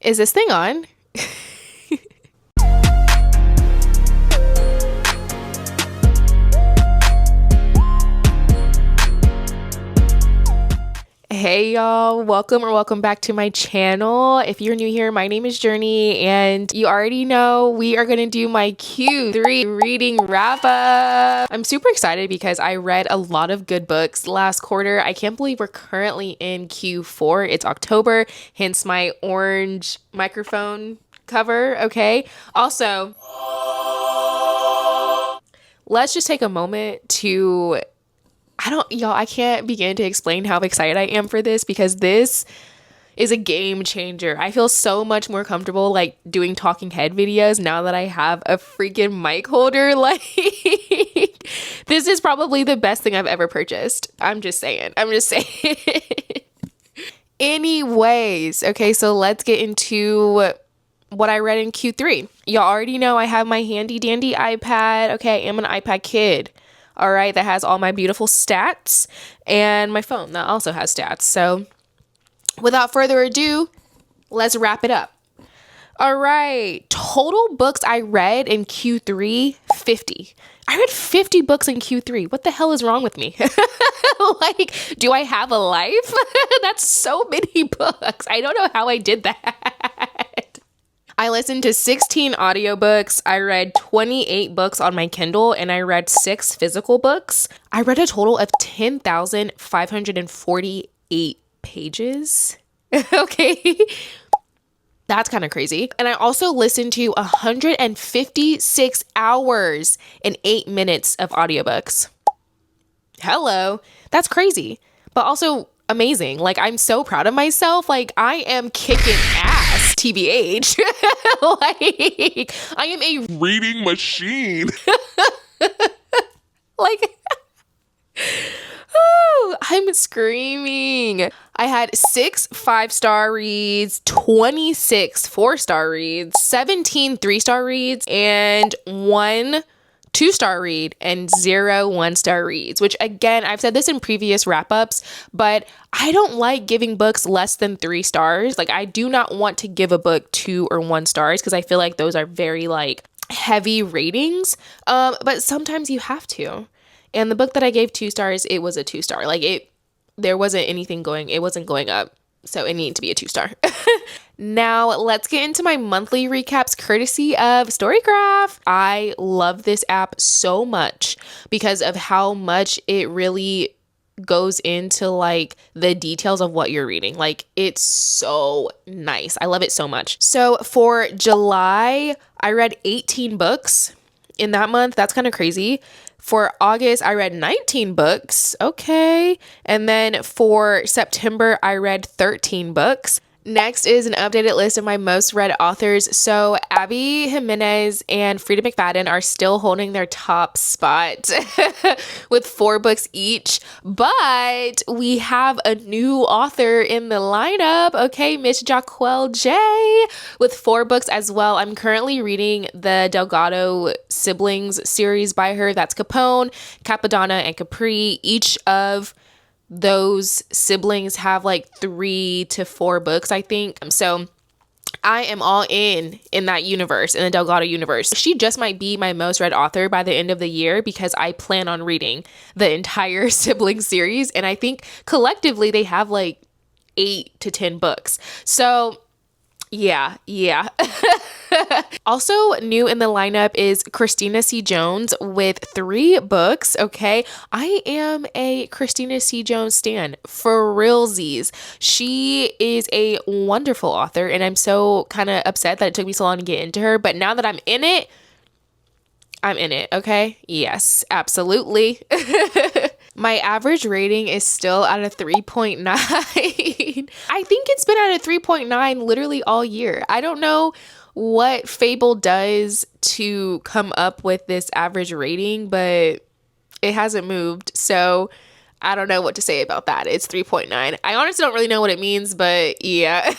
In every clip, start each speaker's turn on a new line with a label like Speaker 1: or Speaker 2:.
Speaker 1: Is this thing on? Hey y'all, welcome back to my channel. If you're new here, my name is Journey, and you already know we are going to do my Q3 reading wrap up. I'm super excited because I read a lot of good books last quarter. I can't believe we're currently in Q4. It's October, hence my orange microphone cover, okay? Also, let's just take a moment to I can't begin to explain how excited I am for this, because this is a game changer. I feel so much more comfortable like doing talking head videos now that I have a freaking mic holder. Like, this is probably the best thing I've ever purchased. I'm just saying. Anyways, okay, so let's get into what I read in Q3. Y'all already know I have my handy dandy iPad. Okay, I am an iPad kid. All right, that has all my beautiful stats, and my phone that also has stats. So without further ado, let's wrap it up. All right, total books I read in Q3, 50. I read 50 books in Q3. What the hell is wrong with me? Like, do I have a life? That's so many books. I don't know how I did that. I listened to 16 audiobooks. I read 28 books on my Kindle, and I read 6 physical books. I read a total of 10,548 pages. Okay. That's kind of crazy. And I also listened to 156 hours and 8 minutes of audiobooks. Hello. That's crazy, but also amazing. Like, I'm so proud of myself. Like, I am kicking ass, TBH. Like, I am a
Speaker 2: reading machine.
Speaker 1: Like, oh, I'm screaming. I had 6 5-star reads, 26 4-star reads, 17 3-star reads, and 1 2-star read, and 0 1-star reads, which, again, I've said this in previous wrap-ups, but I don't like giving books less than 3 stars. Like, I do not want to give a book 2 or 1 stars, because I feel like those are very like heavy ratings. But sometimes you have to. And the book that I gave 2 stars, it was a 2-star. Like, there wasn't anything it wasn't going up. So it needed to be a 2-star. Now let's get into my monthly recaps courtesy of Storygraph. I love this app so much because of how much it really goes into like the details of what you're reading. Like, it's so nice. I love it so much. So for July, I read 18 books in that month. That's kind of crazy. For August, I read 19 books. Okay. And then for September, I read 13 books. Next is an updated list of my most read authors. So Abby Jimenez and Frida McFadden are still holding their top spot with 4 books each. But we have a new author in the lineup. Okay, Miss Jaquel J with 4 books as well. I'm currently reading the Delgado siblings series by her. That's Capone, Capadonna, and Capri. Each of those siblings have like 3 to 4 books, I think. So I am all in that universe, in the Delgado universe. She just might be my most read author by the end of the year, because I plan on reading the entire sibling series. And I think collectively they have like 8 to 10 books. So yeah. Also new in the lineup is Christina C. Jones with 3 books. Okay, I am a Christina C. Jones stan for realsies. She is a wonderful author, and I'm so kind of upset that it took me so long to get into her. But now that I'm in it, okay? Yes, absolutely. My average rating is still at a 3.9. I think it's been at a 3.9 literally all year. I don't know what Fable does to come up with this average rating, but it hasn't moved. So I don't know what to say about that. It's 3.9. I honestly don't really know what it means, but yeah.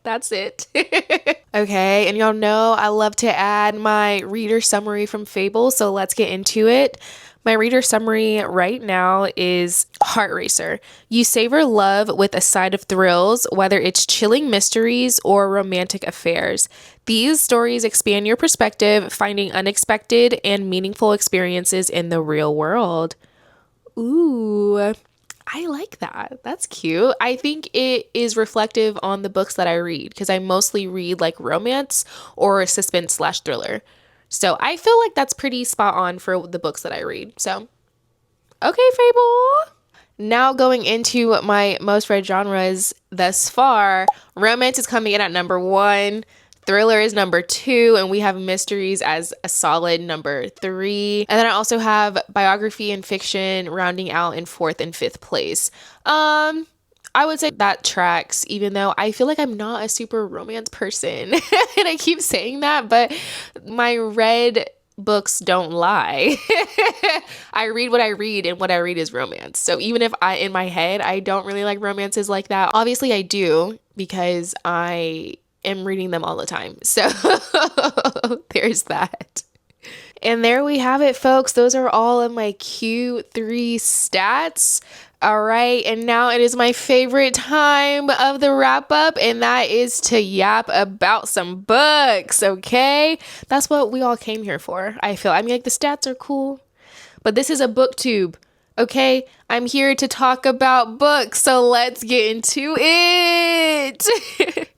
Speaker 1: That's it. Okay, and y'all know I love to add my reader summary from Fable, so let's get into it. My reader summary right now is Heart Racer. You savor love with a side of thrills, whether it's chilling mysteries or romantic affairs. These stories expand your perspective, finding unexpected and meaningful experiences in the real world. Ooh, I like that. That's cute. I think it is reflective on the books that I read because I mostly read like romance or suspense/thriller. So I feel like that's pretty spot on for the books that I read. So, okay, Fable. Now going into my most read genres thus far, romance is coming in at number 1. Thriller is number 2, and we have mysteries as a solid number 3. And then I also have biography and fiction rounding out in 4th and 5th place. I would say that tracks, even though I feel like I'm not a super romance person. And I keep saying that, but my read books don't lie. I read what I read, and what I read is romance. So even if in my head, I don't really like romances like that, obviously I do because I am reading them all the time. So there's that. And there we have it, folks. Those are all of my Q3 stats. All right, and now it is my favorite time of the wrap up, and that is to yap about some books, okay? That's what we all came here for, I feel. I mean, like, the stats are cool, but this is a booktube, okay? I'm here to talk about books, so let's get into it.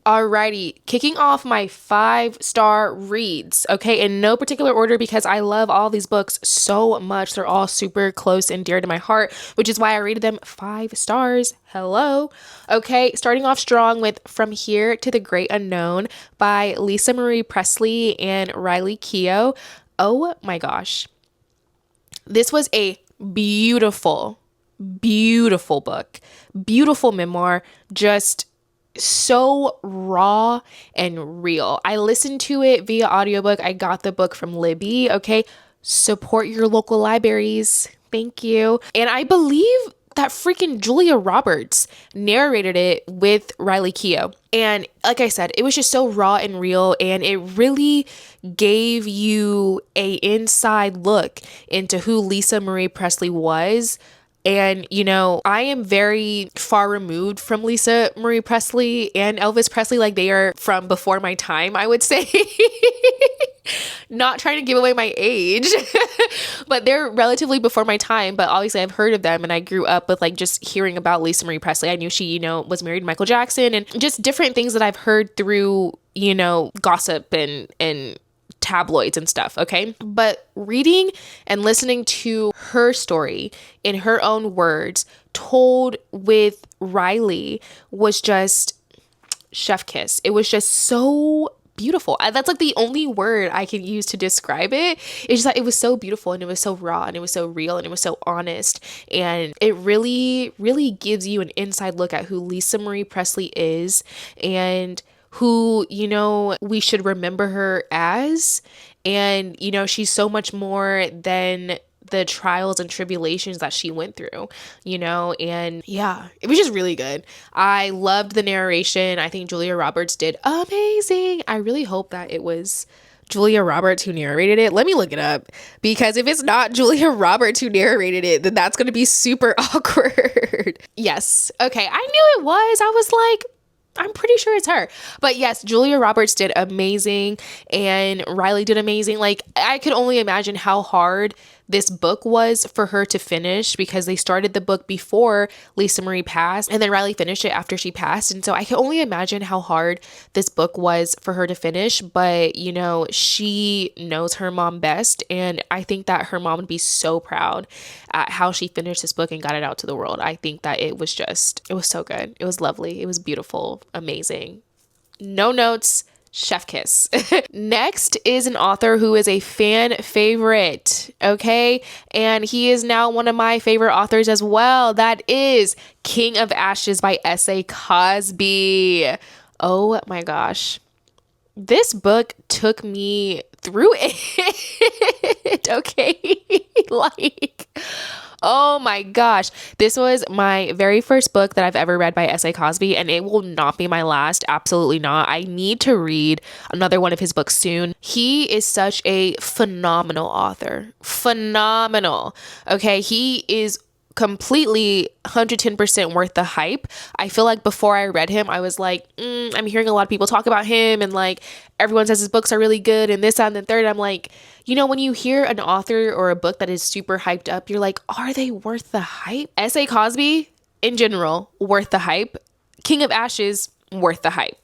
Speaker 1: Alrighty, kicking off my 5-star reads, okay, in no particular order because I love all these books so much. They're all super close and dear to my heart, which is why I rated them 5 stars. Hello. Okay, starting off strong with From Here to the Great Unknown by Lisa Marie Presley and Riley Keough. Oh my gosh. This was a beautiful book, beautiful memoir, just so raw and real. I listened to it via audiobook. I got the book from Libby, okay? Support your local libraries. Thank you. And I believe that freaking Julia Roberts narrated it with Riley Keough. And like I said, it was just so raw and real, and it really gave you a inside look into who Lisa Marie Presley was. And, you know, I am very far removed from Lisa Marie Presley and Elvis Presley. Like, they are from before my time, I would say. Not trying to give away my age, but they're relatively before my time. But obviously I've heard of them, and I grew up with like just hearing about Lisa Marie Presley. I knew she, you know, was married to Michael Jackson, and just different things that I've heard through, you know, gossip and tabloids and stuff, okay? But reading and listening to her story in her own words, told with Riley, was just chef kiss. It was just so beautiful. That's like the only word I can use to describe it. It's just that it was so beautiful, and it was so raw, and it was so real, and it was so honest, and it really, really gives you an inside look at who Lisa Marie Presley is, and who, you know, we should remember her as. And, you know, she's so much more than the trials and tribulations that she went through, you know. And yeah, it was just really good. I loved the narration. I think Julia Roberts did amazing. I really hope that it was Julia Roberts who narrated it. Let me look it up, because if it's not Julia Roberts who narrated it, then that's going to be super awkward. Yes. Okay. I knew it was. I was like, I'm pretty sure it's her. But yes, Julia Roberts did amazing, and Riley did amazing. Like, I could only imagine how hard this book was for her to finish, because they started the book before Lisa Marie passed, and then Riley finished it after she passed. And so I can only imagine how hard this book was for her to finish. But, you know, she knows her mom best, and I think that her mom would be so proud at how she finished this book and got it out to the world. I think that it was so good. It was lovely. It was beautiful, amazing. No notes. Chef kiss. Next is an author who is a fan favorite, okay? And he is now one of my favorite authors as well. That is King of Ashes by S.A. Cosby. Oh my gosh. This book took me through it, okay? Like, Oh my gosh. This was my very first book that I've ever read by S.A. Cosby, and it will not be my last. Absolutely not. I need to read another one of his books soon. He is such a phenomenal author. Phenomenal. Okay. He is completely 110% worth the hype. I feel like before I read him, I was like, I'm hearing a lot of people talk about him and like everyone says his books are really good and this, that, and the third. I'm like, when you hear an author or a book that is super hyped up, you're like, are they worth the hype? S.A. Cosby, in general, worth the hype. King of Ashes, worth the hype.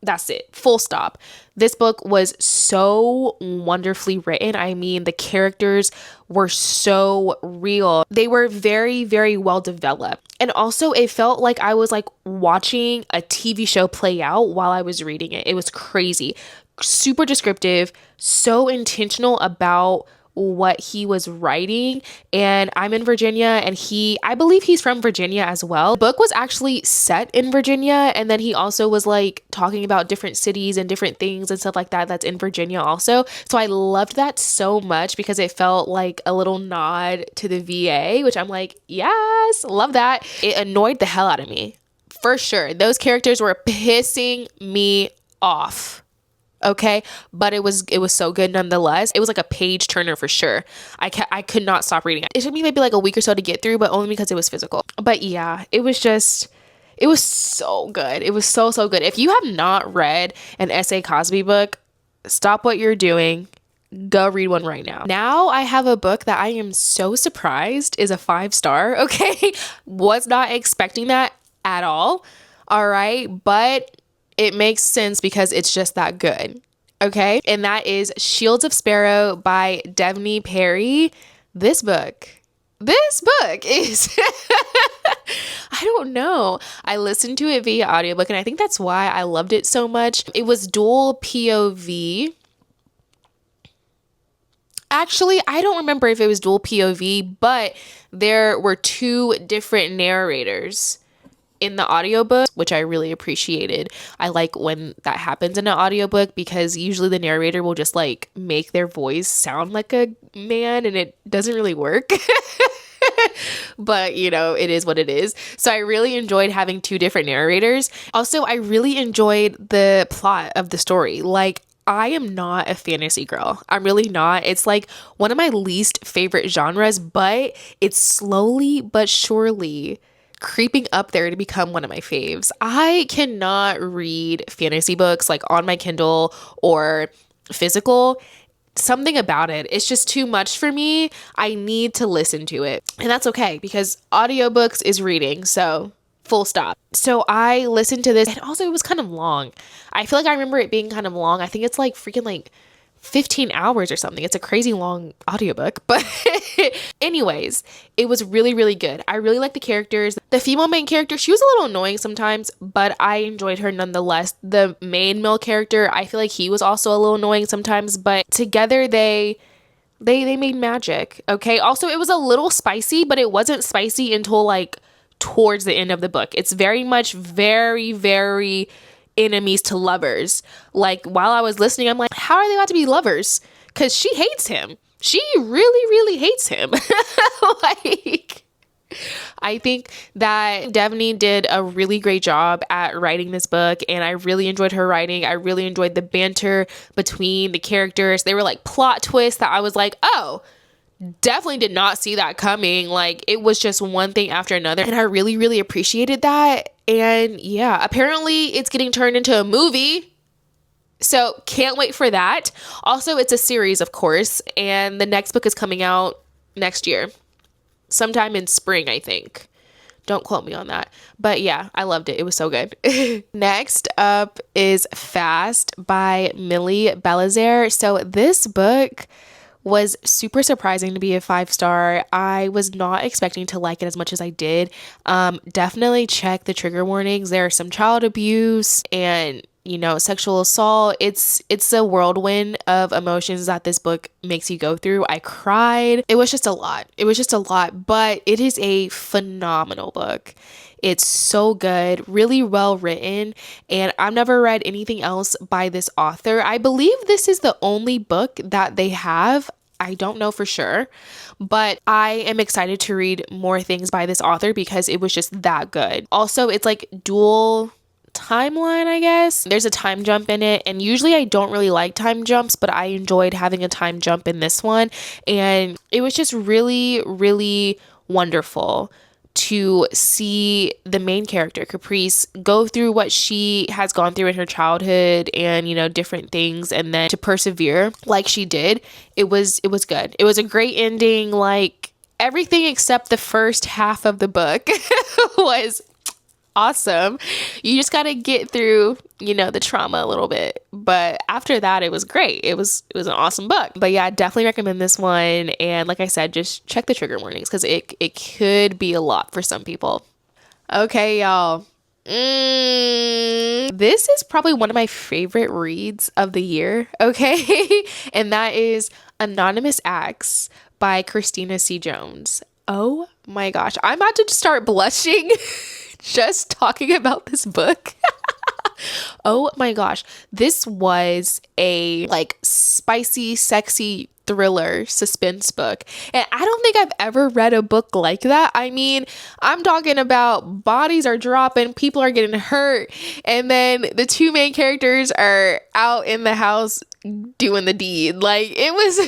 Speaker 1: That's it. Full stop. This book was so wonderfully written. I mean, the characters were so real. They were very, very well developed. And also it felt like I was like watching a TV show play out while I was reading it. It was crazy. Super descriptive, so intentional about what he was writing. And I'm in Virginia and I believe he's from Virginia as well. The book was actually set in Virginia. And then he also was like talking about different cities and different things and stuff like that that's in Virginia also. So I loved that so much because it felt like a little nod to the VA, which I'm like, yes, love that. It annoyed the hell out of me. For sure. Those characters were pissing me off. Okay, but it was so good nonetheless. It was like a page turner for sure. I could not stop reading it. It took me maybe like a week or so to get through, but only because it was physical. But yeah, it was so good. It was so good. If you have not read an S.A. Cosby book, stop what you're doing. Go read one right now. Now I have a book that I am so surprised is a 5-star. Okay, was not expecting that at all. All right, but it makes sense because it's just that good. Okay. And that is Shields of Sparrow by Devney Perry. This book is, I don't know. I listened to it via audiobook and I think that's why I loved it so much. It was dual POV. Actually, I don't remember if it was dual POV, but there were 2 different narrators in the audiobook, which I really appreciated. I like when that happens in an audiobook because usually the narrator will just like make their voice sound like a man and it doesn't really work. But it is what it is. So I really enjoyed having 2 different narrators. Also, I really enjoyed the plot of the story. Like, I am not a fantasy girl. I'm really not. It's like one of my least favorite genres, but it's slowly but surely creeping up there to become one of my faves. I cannot read fantasy books like on my Kindle or physical. Something about it, it's just too much for me. I need to listen to it. And that's okay because audiobooks is reading. So full stop. So I listened to this and also it was kind of long. I feel like I remember it being kind of long. I think it's like freaking like 15 hours or something. It's a crazy long audiobook, but anyways, it was really, really good. I really like the characters. The female main character, she was a little annoying sometimes, but I enjoyed her nonetheless. The main male character, I feel like he was also a little annoying sometimes, but together they made magic. Okay. Also, it was a little spicy, but it wasn't spicy until like towards the end of the book. It's very much very, very enemies to lovers. Like while I was listening, I'm like, how are they about to be lovers? Because she hates him. She really, really hates him. Like, I think that Devney did a really great job at writing this book, and I really enjoyed her writing. I really enjoyed the banter between the characters. They were like plot twists that I was like, oh, definitely did not see that coming. Like, it was just one thing after another, and I really, really appreciated that. And yeah, apparently it's getting turned into a movie, so can't wait for that. Also, it's a series, of course, and the next book is coming out next year, sometime in spring, I think. Don't quote me on that. But yeah, I loved it. It was so good. Next up is Fast by Millie Belizaire. So this book was super surprising to be a 5-star. I was not expecting to like it as much as I did. Definitely check the trigger warnings. There's some child abuse and sexual assault. It's a whirlwind of emotions that this book makes you go through. I cried. It was just a lot, but it is a phenomenal book. It's so good, really well written, and I've never read anything else by this author. I believe this is the only book that they have I don't know for sure, but I am excited to read more things by this author because it was just that good. Also, it's like dual timeline, I guess. There's a time jump in it, and usually I don't really like time jumps, but I enjoyed having a time jump in this one, and it was just really, really wonderful to see the main character, Caprice, go through what she has gone through in her childhood and, you know, different things, and then to persevere like she did. It was good. It was a great ending. Like, everything except the first half of the book was awesome. You just got to get through, you know, the trauma a little bit. But after that, it was great. It was an awesome book. But yeah, definitely recommend this one. And like I said, just check the trigger warnings because it could be a lot for some people. Okay, y'all. This is probably one of my favorite reads of the year. Okay. And that is Anonymous Acts by Christina C. Jones. Oh my gosh. I'm about to start blushing just talking about this book. Oh my gosh. This was a like spicy, sexy thriller suspense book. And I don't think I've ever read a book like that. I mean, I'm talking about bodies are dropping, people are getting hurt, and then the two main characters are out in the house doing the deed. Like, it was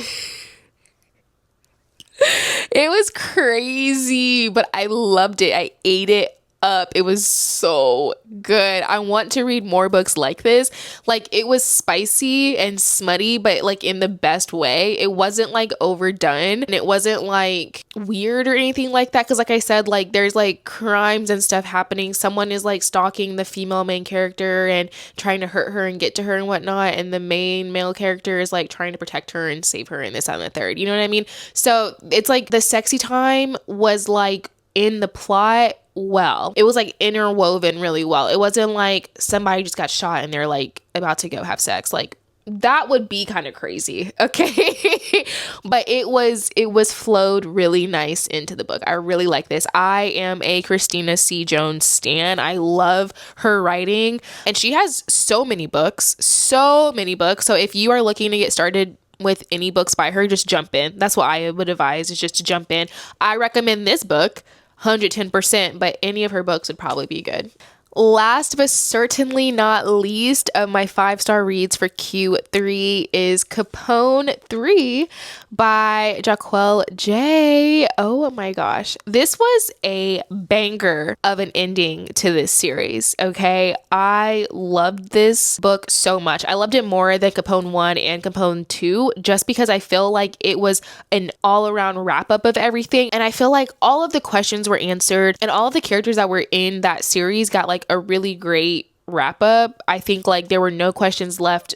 Speaker 1: it was crazy, but I loved it. I ate it up. It was so good. I want to read more books like this. Like, it was spicy and smutty, but like in the best way. It wasn't like overdone, and it wasn't like weird or anything like that. Cause like I said, like there's like crimes and stuff happening. Someone is like stalking the female main character and trying to hurt her and get to her and whatnot. And the main male character is like trying to protect her and save her and this, that, and the third. You know what I mean? So it's like the sexy time was like in the plot well. It was like interwoven really well. It wasn't like somebody just got shot and they're like about to go have sex. Like, that would be kind of crazy. Okay. But it was flowed really nice into the book. I really like this. I am a Christina C. Jones stan. I love her writing, and she has so many books. So if you are looking to get started with any books by her, just jump in. That's what I would advise, is just to jump in. I recommend this book 110%, but any of her books would probably be good. Last but certainly not least of my 5-star reads for Q3 is Capone 3 by Jaquel J. Oh my gosh. This was a banger of an ending to this series, okay? I loved this book so much. I loved it more than Capone 1 and Capone 2 just because I feel like it was an all-around wrap-up of everything, and I feel like all of the questions were answered and all of the characters that were in that series got like a really great wrap up. I think like there were no questions left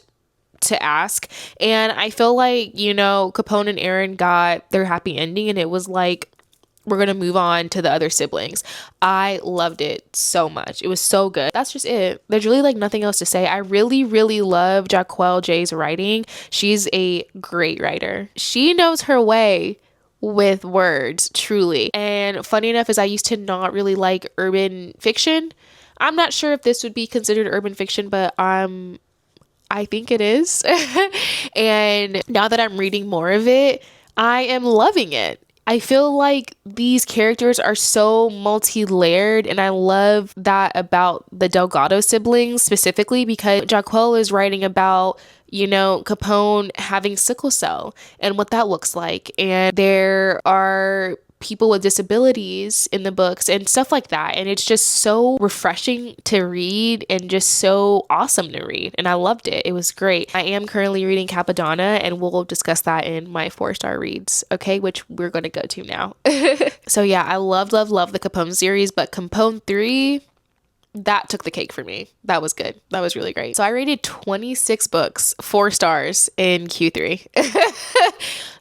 Speaker 1: to ask, and I feel like, you know, Capone and Aaron got their happy ending, and it was like, we're gonna move on to the other siblings. I loved it so much. It was so good. That's just it. There's really like nothing else to say. I really, really love Jaquel J's writing. She's a great writer. She knows her way with words, truly. And funny enough is I used to not really like urban fiction. I'm not sure if this would be considered urban fiction, but I think it is. And now that I'm reading more of it, I am loving it. I feel like these characters are so multi-layered, and I love that about the Delgado siblings specifically, because Jaquel is writing about, you know, Capone having sickle cell and what that looks like. And there are people with disabilities in the books and stuff like that. And it's just so refreshing to read and just so awesome to read. And I loved it. It was great. I am currently reading Capadonna, and we'll discuss that in my 4-star reads, okay, which we're going to go to now. So yeah, I love the Capone series, but Capone 3, that took the cake for me. That was good. That was really great. So I rated 26 books 4 stars in Q3.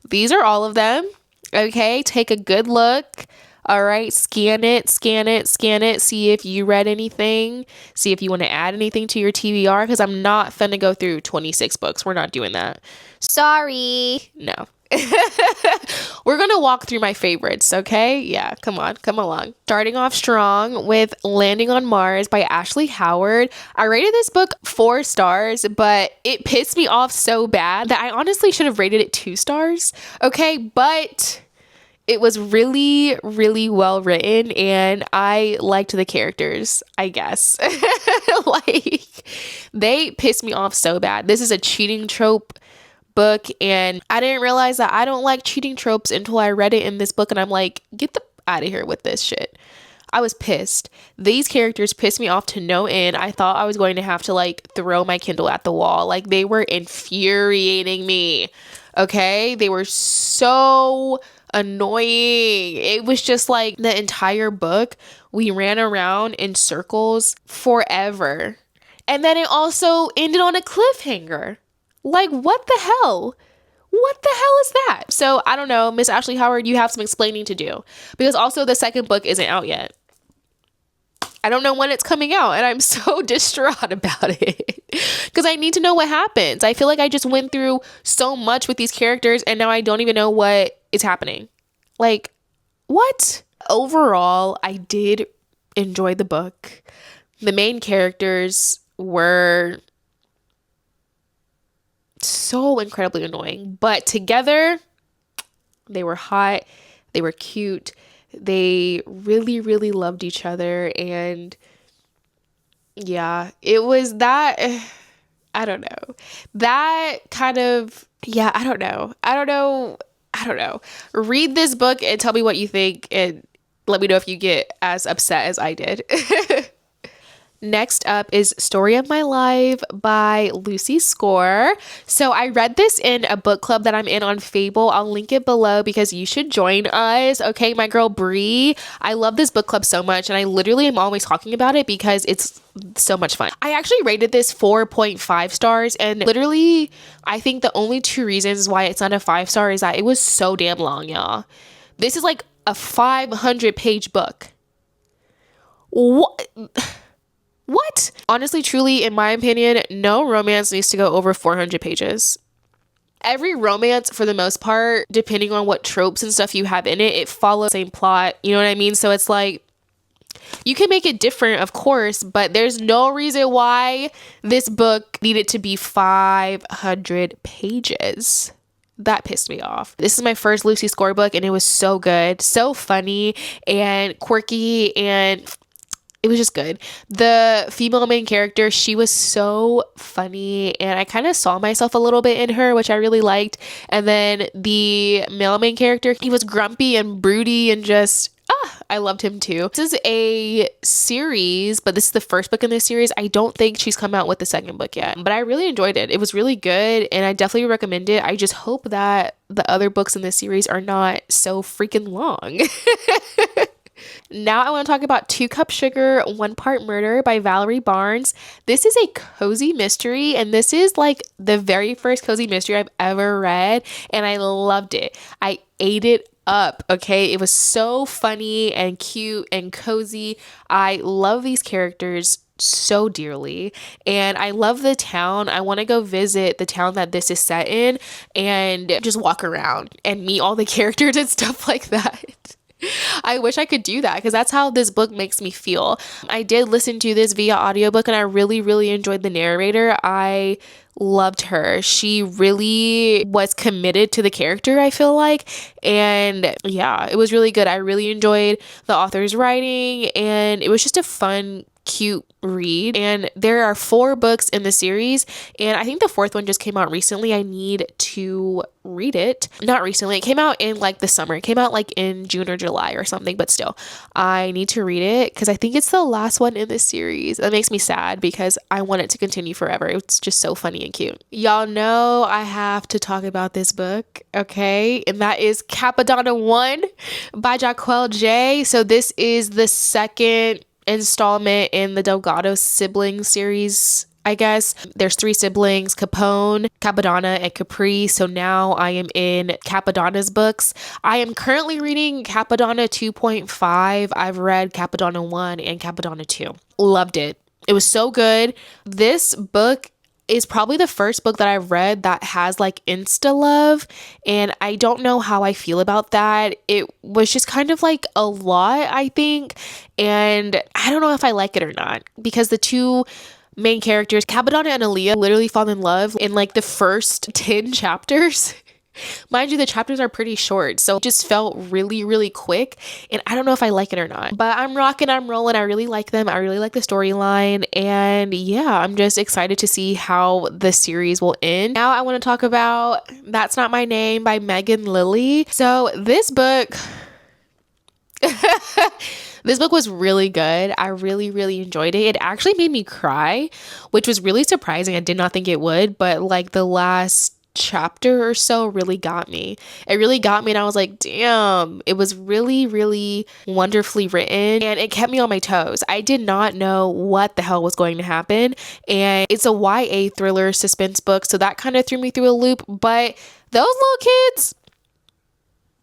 Speaker 1: These are all of them. Okay, take a good look. All right, scan it. See if you read anything. See if you want to add anything to your TBR, because I'm not finna go through 26 books. We're not doing that. Sorry. No. We're going to walk through my favorites, okay? Yeah, come on, come along. Starting off strong with Landing on Mars by Ashley Howard. I rated this book 4 stars, but it pissed me off so bad that I honestly should have rated it 2 stars, okay? But it was really, really well written, and I liked the characters, I guess. Like, they pissed me off so bad. This is a cheating trope book, and I didn't realize that I don't like cheating tropes until I read it in this book, and I'm like, get the out of here with this shit. I was pissed. These characters pissed me off to no end. I thought I was going to have to like throw my Kindle at the wall. Like, they were infuriating me. Okay? They were so annoying. It was just like the entire book, we ran around in circles forever. And then it also ended on a cliffhanger. Like, what the hell? What the hell is that? So, I don't know, Miss Ashley Howard, you have some explaining to do. Because also the second book isn't out yet. I don't know when it's coming out, and I'm so distraught about it. Because I need to know what happens. I feel like I just went through so much with these characters, and now I don't even know what is happening. Like, what? Overall, I did enjoy the book. The main characters were so incredibly annoying, but together they were hot, they were cute, they really, really loved each other. And yeah, it was that, I don't know, that kind of, yeah, I don't know. Read this book and tell me what you think, and let me know if you get as upset as I did. Next up is Story of My Life by Lucy Score. So I read this in a book club that I'm in on Fable. I'll link it below because you should join us. Okay, my girl Bree. I love this book club so much, and I literally am always talking about it because it's so much fun. I actually rated this 4.5 stars, and literally I think the only 2 reasons why it's not a 5-star is that it was so damn long, y'all. This is like a 500-page book. What? Honestly, truly, in my opinion, no romance needs to go over 400 pages. Every romance, for the most part, depending on what tropes and stuff you have in it, it follows the same plot. You know what I mean? So it's like, you can make it different, of course, but there's no reason why this book needed to be 500 pages. That pissed me off. This is my first Lucy Score book, and it was so good, so funny and quirky, and it was just good. The female main character, she was so funny, and I kind of saw myself a little bit in her, which I really liked. And then the male main character, he was grumpy and broody and just, I loved him too. This is a series, but this is the first book in this series. I don't think she's come out with the second book yet, but I really enjoyed it. It was really good, and I definitely recommend it. I just hope that the other books in this series are not so freaking long. Now I want to talk about 2 Cup Sugar, 1 Part Murder by Valerie Barnes. This is a cozy mystery, and this is like the very first cozy mystery I've ever read, and I loved it. I ate it up, okay? It was so funny and cute and cozy. I love these characters so dearly, and I love the town. I want to go visit the town that this is set in and just walk around and meet all the characters and stuff like that. I wish I could do that because that's how this book makes me feel. I did listen to this via audiobook, and I really, really enjoyed the narrator. I loved her. She really was committed to the character, I feel like. And yeah, it was really good. I really enjoyed the author's writing, and it was just a fun, cute read. And there are 4 books in the series, and I think the 4th one just came out recently. I need to read it. Not recently, it came out in like the summer. It came out like in June or July or something, but still I need to read it because I think it's the last one in this series. That makes me sad because I want it to continue forever. It's just so funny and cute. Y'all know I have to talk about this book, okay? And that is Capadonna 1 by Jaquel J. So this is the second installment in the Delgado siblings series, I guess. There's 3 siblings, Capone, Capadonna, and Capri. So now I am in Capadonna's books. I am currently reading Capadonna 2.5. I've read Capadonna 1 and Capadonna 2. Loved it. It was so good. This book is probably the first book that I've read that has like insta love, and I don't know how I feel about that. It was just kind of like a lot, I think, and I don't know if I like it or not, because the two main characters, Cabadonna and Aaliyah, literally fall in love in like the first 10 chapters. Mind you, the chapters are pretty short, so it just felt really, really quick, and I don't know if I like it or not. But I'm rocking, I'm rolling. I really like them. I really like the storyline, and yeah, I'm just excited to see how the series will end. Now I want to talk about That's Not My Name by Megan Lilly. So this book... This book was really good. I really, really enjoyed it. It actually made me cry, which was really surprising. I did not think it would, but like the last chapter or so really got me. It really got me, and I was like, damn, it was really, really wonderfully written, and it kept me on my toes. I did not know what the hell was going to happen, and it's a YA thriller suspense book, so that kind of threw me through a loop, but those little kids,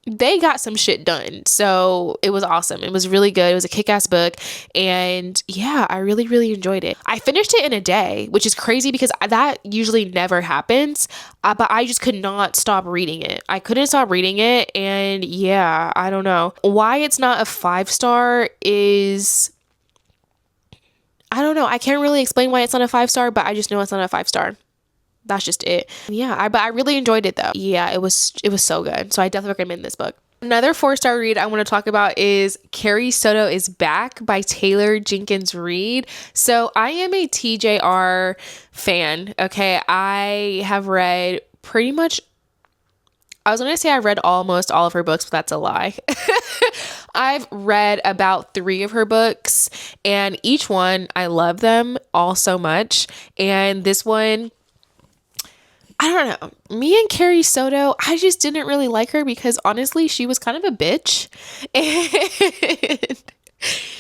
Speaker 1: they got some shit done. So it was awesome. It was really good. It was a kick-ass book. And yeah, I really, really enjoyed it. I finished it in a day, which is crazy because that usually never happens. But I just could not stop reading it. I couldn't stop reading it. And yeah, I don't know. Why it's not a 5-star is... I don't know. I can't really explain why it's not a 5-star, but I just know it's not a 5-star. That's just it. Yeah, but I really enjoyed it though. Yeah, it was so good. So I definitely recommend this book. Another 4-star read I want to talk about is Carrie Soto is Back by Taylor Jenkins Reid. So I am a TJR fan. Okay, I have read pretty much, I was going to say I read almost all of her books, but that's a lie. I've read about 3 of her books, and each one, I love them all so much. And this one, I don't know. Me and Carrie Soto, I just didn't really like her because honestly, she was kind of a bitch. And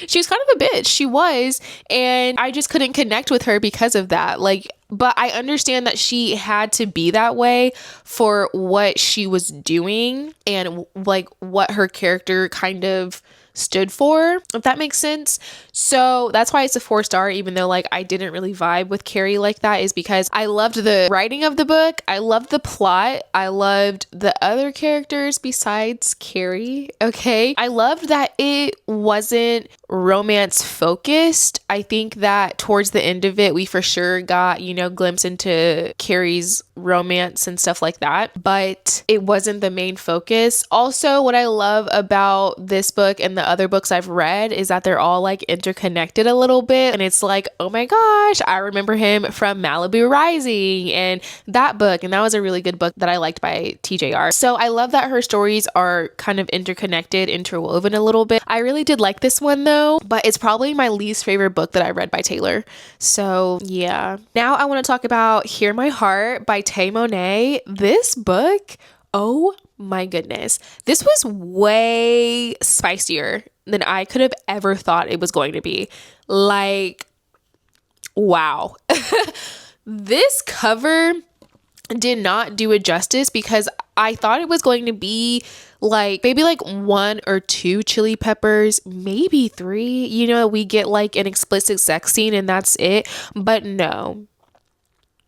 Speaker 1: she was kind of a bitch. She was. And I just couldn't connect with her because of that. Like, but I understand that she had to be that way for what she was doing and like what her character kind of stood for, if that makes sense. So that's why it's a 4-star, even though like I didn't really vibe with Carrie like that, is because I loved the writing of the book. I loved the plot. I loved the other characters besides Carrie. Okay. I loved that it wasn't romance focused. I think that towards the end of it, we for sure got, glimpse into Carrie's romance and stuff like that, but it wasn't the main focus. Also, what I love about this book and the other books I've read is that they're all like interconnected a little bit, and it's like, oh my gosh, I remember him from Malibu Rising and that book, and that was a really good book that I liked by TJR. So I love that her stories are kind of interconnected, interwoven a little bit. I really did like this one though, but it's probably my least favorite book that I read by Taylor. So yeah. Now I want to talk about Hear My Heart by Tay Monet. This book, oh my goodness. This was way spicier than I could have ever thought it was going to be. Like, wow. This cover did not do it justice because I thought it was going to be like maybe like 1 or 2 chili peppers, maybe 3. We get like an explicit sex scene and that's it. But no.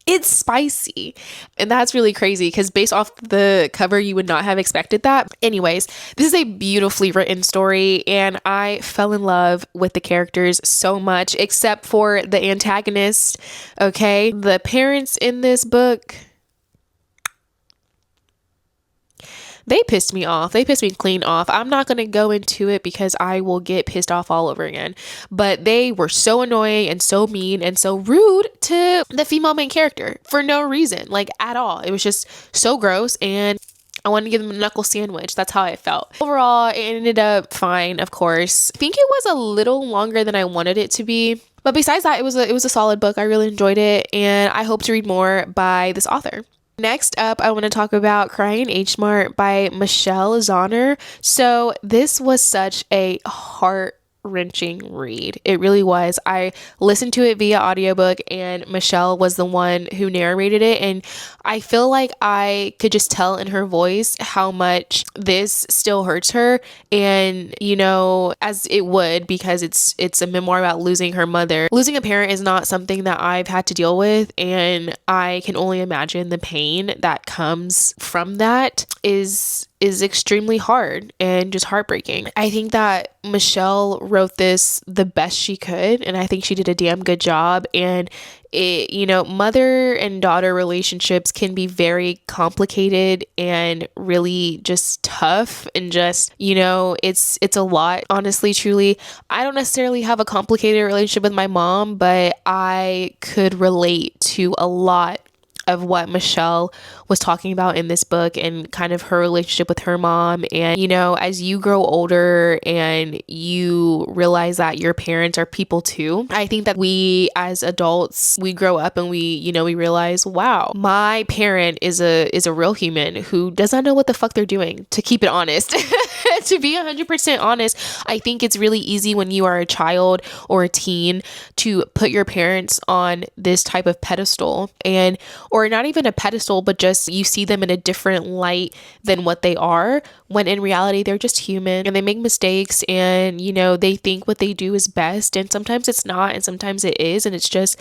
Speaker 1: It's spicy. And that's really crazy because based off the cover, you would not have expected that. Anyways, this is a beautifully written story and I fell in love with the characters so much, except for the antagonist. Okay. The parents in this book, they pissed me off. They pissed me clean off. I'm not going to go into it because I will get pissed off all over again. But they were so annoying and so mean and so rude to the female main character for no reason, like at all. It was just so gross and I wanted to give them a knuckle sandwich. That's how I felt. Overall, it ended up fine, of course. I think it was a little longer than I wanted it to be. But besides that, it was a solid book. I really enjoyed it and I hope to read more by this author. Next up, I want to talk about Crying H Mart by Michelle Zauner. So this was such a wrenching read. It really was. I listened to it via audiobook, and Michelle was the one who narrated it, and I feel like I could just tell in her voice how much this still hurts her. And as it would, because it's a memoir about losing her mother. Losing a parent is not something that I've had to deal with, and I can only imagine the pain that comes from that is extremely hard and just heartbreaking. I think that Michelle wrote this the best she could, and I think she did a damn good job. And mother and daughter relationships can be very complicated and really just tough, and just, it's a lot, honestly, truly. I don't necessarily have a complicated relationship with my mom, but I could relate to a lot of what Michelle was talking about in this book, and kind of her relationship with her mom. And as you grow older and you realize that your parents are people too, I think that we as adults, we grow up and we realize, wow, my parent is a real human who does not know what the fuck they're doing, to keep it honest. To be 100% honest, I think it's really easy when you are a child or a teen to put your parents on this type of pedestal, or not even a pedestal, but just you see them in a different light than what they are, when in reality they're just human and they make mistakes, and they think what they do is best, and sometimes it's not, and sometimes it is, and it's just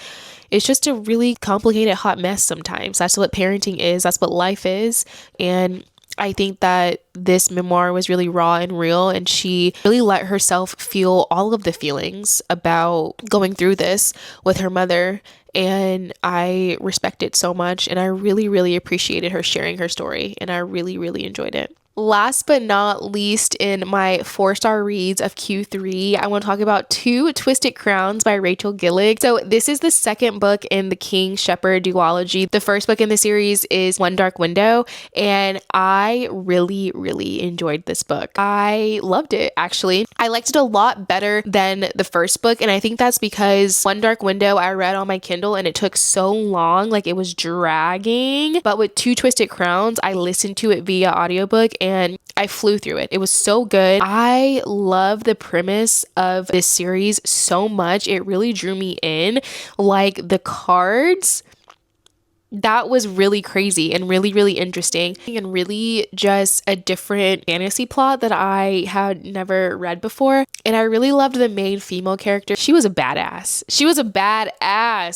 Speaker 1: a really complicated hot mess sometimes. That's what parenting is. That's what life is. And I think that this memoir was really raw and real, and she really let herself feel all of the feelings about going through this with her mother. And I respect it so much, and I really, really appreciated her sharing her story, and I really, really enjoyed it. Last but not least, in my 4-star reads of Q3, I want to talk about Two Twisted Crowns by Rachel Gillig. So this is the second book in the King Shepherd duology. The first book in the series is One Dark Window, and I really, really enjoyed this book. I loved it, actually. I liked it a lot better than the first book, and I think that's because One Dark Window I read on my Kindle, and it took so long, like it was dragging. But with Two Twisted Crowns, I listened to it via audiobook, and I flew through it. It was so good. I love the premise of this series so much. It really drew me in. Like the cards, that was really crazy and really, really interesting, and really just a different fantasy plot that I had never read before. And I really loved the main female character. She was a badass.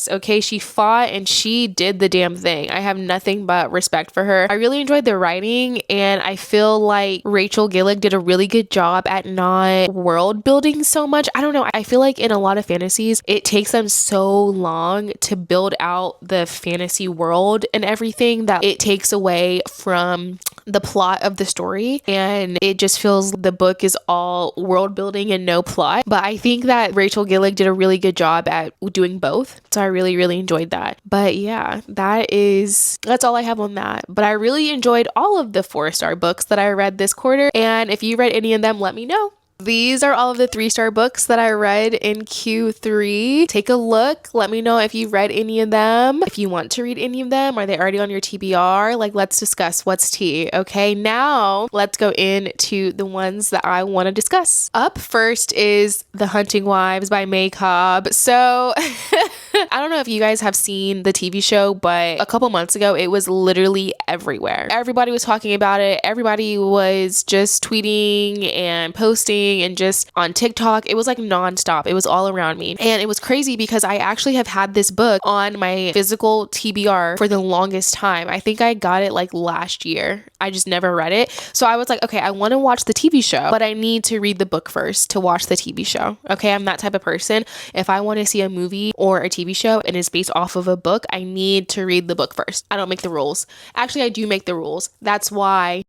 Speaker 1: Okay, she fought and she did the damn thing. I have nothing but respect for her. I really enjoyed the writing, and I feel like Rachel Gillig did a really good job at not world building so much. I don't know. I feel like in a lot of fantasies, it takes them so long to build out the fantasy world and everything that it takes away from the plot of the story, and it just feels the book is all world building and no plot. But I think that Rachel Gillig did a really good job at doing both, so I really, really enjoyed that. But yeah, that's all I have on that. But I really enjoyed all of the 4-star books that I read this quarter, and if you read any of them, let me know. These are all of the 3-star books that I read in Q3. Take a look. Let me know if you read any of them. If you want to read any of them, are they already on your TBR? Let's discuss what's tea. Okay, now let's go into the ones that I want to discuss. Up first is The Hunting Wives by May Cobb. So I don't know if you guys have seen the TV show, but a couple months ago, it was literally everywhere. Everybody was talking about it. Everybody was just tweeting and posting, and just on TikTok. It was like nonstop. It was all around me. And it was crazy because I actually have had this book on my physical TBR for the longest time. I think I got it like last year. I just never read it. So I was like, okay, I want to watch the TV show, but I need to read the book first to watch the TV show. Okay, I'm that type of person. If I want to see a movie or a TV show and it's based off of a book, I need to read the book first. I don't make the rules. Actually, I do make the rules. That's why.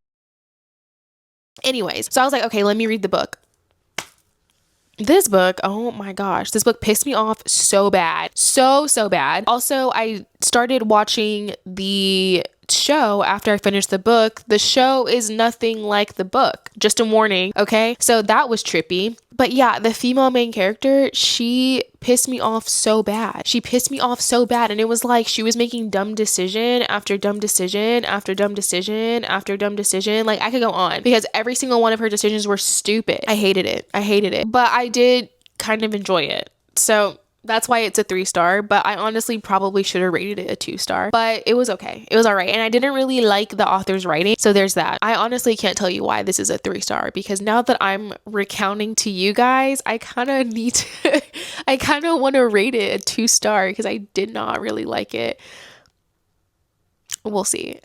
Speaker 1: Anyways, so I was like, okay, let me read the book. This book, oh my gosh, this book pissed me off so bad. So bad. Also, I started watching the show after I finished the book. The show is nothing like the book. Just a warning, okay? So that was trippy. But yeah, the female main character, she pissed me off so bad. She pissed me off so bad. And it was like she was making dumb decision after dumb decision after dumb decision after dumb decision. Like I could go on because every single one of her decisions were stupid. I hated it. But I did kind of enjoy it. So that's why it's a 3-star, but I honestly probably should have rated it a 2-star, but it was okay. It was all right. And I didn't really like the author's writing. So there's that. I honestly can't tell you why this is a 3-star because now that I'm recounting to you guys, I kind of need to, I kind of want to rate it a 2-star because I did not really like it. We'll see.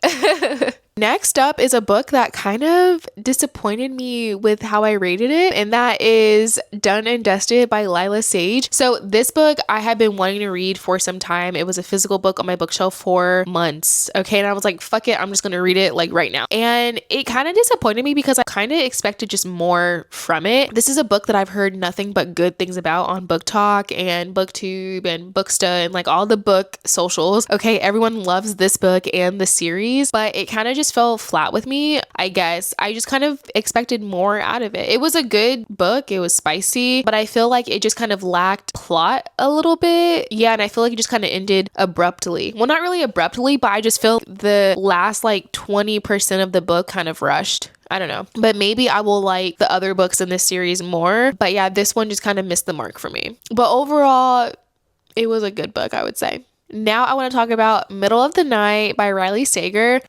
Speaker 1: Next up is a book that kind of disappointed me with how I rated it, and that is Done and Dusted by Lila Sage. So this book I had been wanting to read for some time. It was a physical book on my bookshelf for months. Okay, and I was like, fuck it, I'm just gonna read it like right now. And it kind of disappointed me because I kind of expected just more from it. This is a book that I've heard nothing but good things about on Book Talk and BookTube and Booksta and like all the book socials. Okay, everyone loves this book and the series, but it kind of just fell flat with me, I guess. I just kind of expected more out of it. It was a good book. It was spicy, but I feel like it just kind of lacked plot a little bit. Yeah, and I feel like it just kind of ended abruptly. Well, not really abruptly, but I just feel the last like 20% of the book kind of rushed. I don't know, but maybe I will like the other books in this series more. But yeah, this one just kind of missed the mark for me. But overall, it was a good book, I would say. Now I want to talk about Middle of the Night by Riley Sager.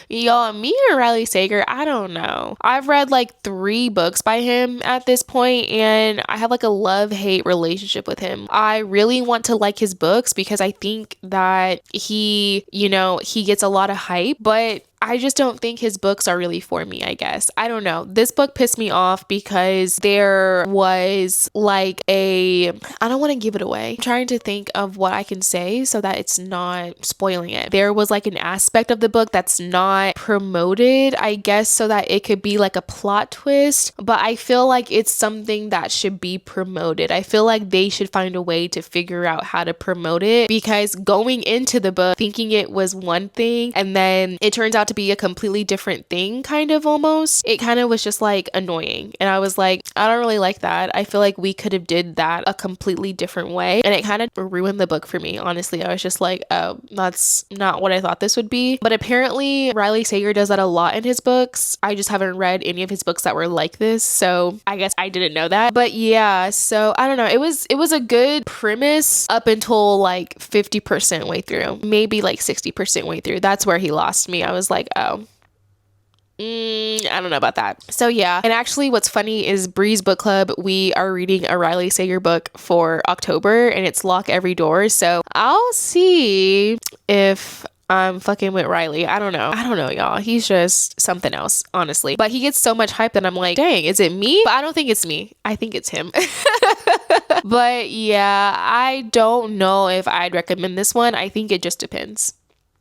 Speaker 1: Y'all, me and Riley Sager, I don't know. I've read like 3 books by him at this point, and I have like a love-hate relationship with him. I really want to like his books because I think that he gets a lot of hype, but I just don't think his books are really for me, I guess. I don't know. This book pissed me off because there was like I don't want to give it away. I'm trying to think of what I can say so that it's not spoiling it. There was like an aspect of the book that's not promoted, I guess, so that it could be like a plot twist, but I feel like it's something that should be promoted. I feel like they should find a way to figure out how to promote it because going into the book thinking it was one thing and then it turns out to be a completely different thing, kind of almost. It kind of was just like annoying. And I was like, I don't really like that. I feel like we could have did that a completely different way. And it kind of ruined the book for me, honestly. I was just like, oh, that's not what I thought this would be. But apparently Riley Sager does that a lot in his books. I just haven't read any of his books that were like this. So I guess I didn't know that. But yeah, so I don't know. It was a good premise up until like 50% way through, maybe like 60% way through. That's where he lost me. I was like, oh, I don't know about that. So yeah, and actually what's funny is Bree's Book Club, we are reading a Riley Sager book for October and it's Lock Every Door. So I'll see if I'm fucking with Riley. I don't know, y'all. He's just something else, honestly. But he gets so much hype that I'm like, dang, is it me? But I don't think it's me. I think it's him. But yeah, I don't know if I'd recommend this one. I think it just depends.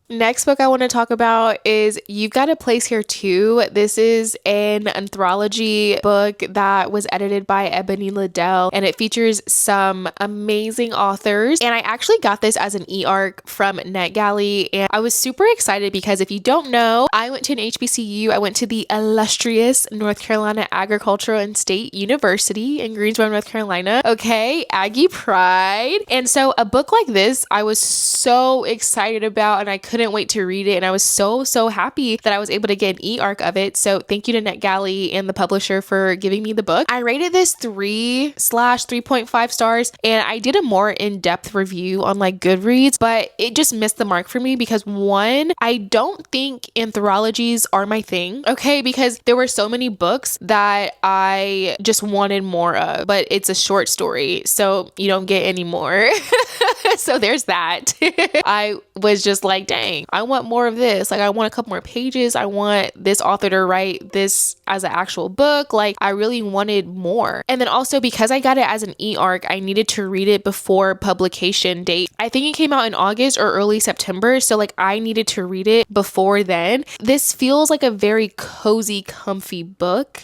Speaker 1: Next book I want to talk about is You've Got a Place Here Too. This is an anthology book that was edited by Ebony Liddell, and it features some amazing authors. And I actually got this as an e-arc from NetGalley, and I was super excited because if you don't know, I went to an HBCU. I went to the illustrious North Carolina Agricultural and State University in Greensboro, North Carolina. Okay, Aggie Pride. And so a book like this, I was so excited about, and I couldn't wait to read it, and I was so happy that I was able to get an e-arc of it. So thank you to NetGalley and the publisher for giving me the book. I rated this 3/3.5 stars, and I did a more in-depth review on like Goodreads, but it just missed the mark for me because one, I don't think anthologies are my thing, okay, because there were so many books that I just wanted more of, but it's a short story, so you don't get any more. So there's that. I was just like, dang, I want more of this. Like, I want a couple more pages. I want this author to write this as an actual book. Like, I really wanted more. And then also because I got it as an e-arc, I needed to read it before publication date. I think it came out in August or early September. So like I needed to read it before then. This feels like a very cozy, comfy book.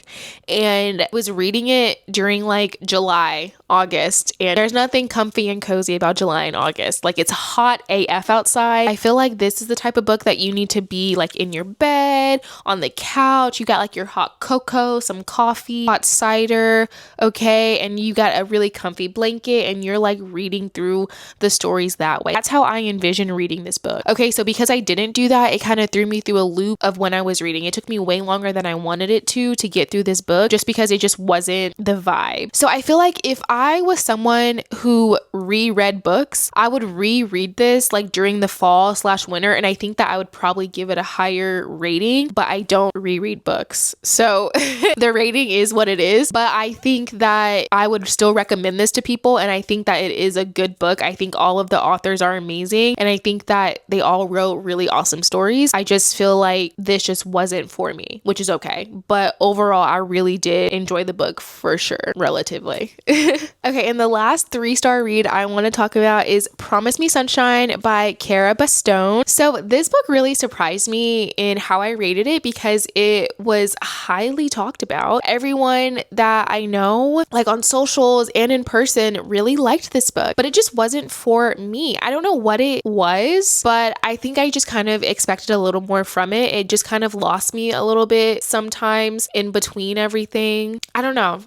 Speaker 1: And I was reading it during like July, August, and there's nothing comfy and cozy about July and August. Like, it's hot AF outside. I feel like this is the type of book that you need to be like in your bed, on the couch. You got like your hot cocoa, some coffee, hot cider, okay, and you got a really comfy blanket, and you're like reading through the stories that way. That's how I envision reading this book. Okay, so because I didn't do that, it kind of threw me through a loop of when I was reading. It took me way longer than I wanted it to get through this book, just because it just wasn't the vibe. So I feel like if I was someone who reread books, I would reread this like during the fall/winter, and I think that I would probably give it a higher rating, but I don't reread books. So the rating is what it is, but I think that I would still recommend this to people, and I think that it is a good book. I think all of the authors are amazing, and I think that they all wrote really awesome stories. I just feel like this just wasn't for me, which is okay. But overall, I really did enjoy the book for sure, relatively. Okay, and the last 3-star read I want to talk about is Promise Me Sunshine by Cara Bastone. So this book really surprised me in how I rated it because it was highly talked about. Everyone that I know, like on socials and in person, really liked this book, but it just wasn't for me. I don't know what it was, but I think I just kind of expected a little more from it. It just kind of lost me a little bit sometimes in between everything. I don't know.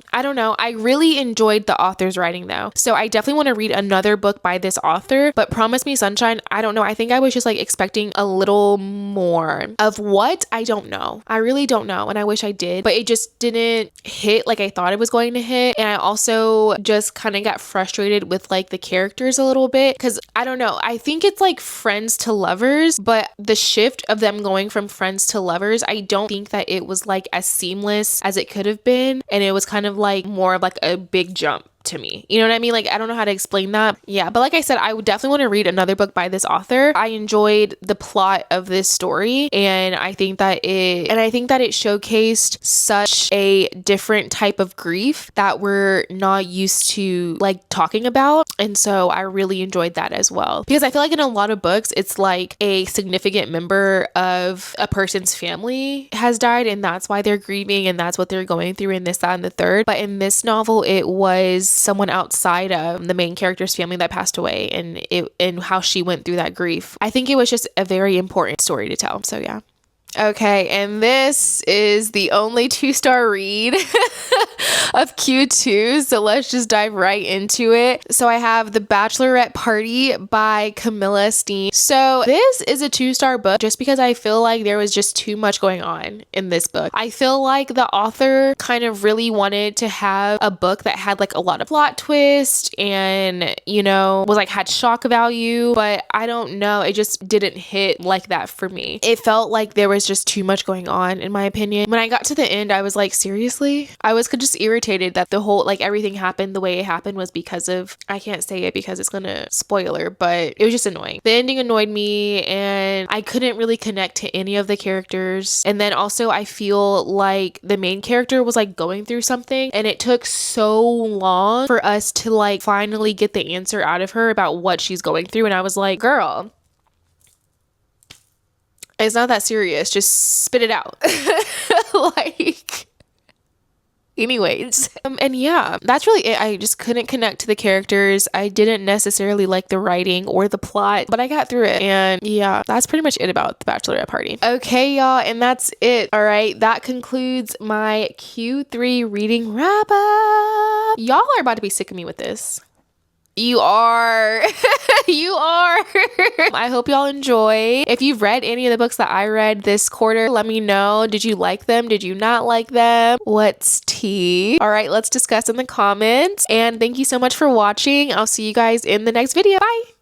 Speaker 1: I really enjoyed the author's writing though. So I definitely want to read another book by this author, but Promise Me Sunshine, I don't know. I think I was just like expecting a little more of what? I don't know. I really don't know. And I wish I did, but it just didn't hit like I thought it was going to hit. And I also just kind of got frustrated with like the characters a little bit because I don't know. I think it's like friends to lovers, but the shift of them going from friends to lovers, I don't think that it was like as seamless as it could have been. And it was kind of like more of like a big jump to me. You know what I mean? Like, I don't know how to explain that. Yeah, but like I said, I would definitely want to read another book by this author. I enjoyed the plot of this story, and I think that it showcased such a different type of grief that we're not used to like talking about. And so I really enjoyed that as well. Because I feel like in a lot of books, it's like a significant member of a person's family has died, and that's why they're grieving, and that's what they're going through, and this, that, and the third. But in this novel, it was someone outside of the main character's family that passed away, and how she went through that grief. I think it was just a very important story to tell. So yeah. Okay, and this is the only 2-star read of Q2, so let's just dive right into it. So I have The Bachelorette Party by Camilla Steen. So this is a 2-star book just because I feel like there was just too much going on in this book. I feel like the author kind of really wanted to have a book that had like a lot of plot twist and, you know, was like had shock value, but I don't know, it just didn't hit like that for me. It felt like there was just too much going on, in my opinion. When I got to the end, I was like, seriously? I was just irritated that the whole, like, everything happened the way it happened was because of, I can't say it because it's gonna spoiler, but it was just annoying. The ending annoyed me, and I couldn't really connect to any of the characters. And then also, I feel like the main character was like going through something, and it took so long for us to like finally get the answer out of her about what she's going through. And I was like, girl, it's not that serious. Just spit it out. Like, anyways. And yeah, that's really it. I just couldn't connect to the characters. I didn't necessarily like the writing or the plot, but I got through it. And yeah, that's pretty much it about The Bachelorette Party. Okay, y'all, and that's it. All right, that concludes my Q3 reading wrap up. Y'all are about to be sick of me with this. You are. You are. I hope y'all enjoy. If you've read any of the books that I read this quarter, let me know. Did you like them? Did you not like them? What's tea? All right, let's discuss in the comments. And thank you so much for watching. I'll see you guys in the next video. Bye.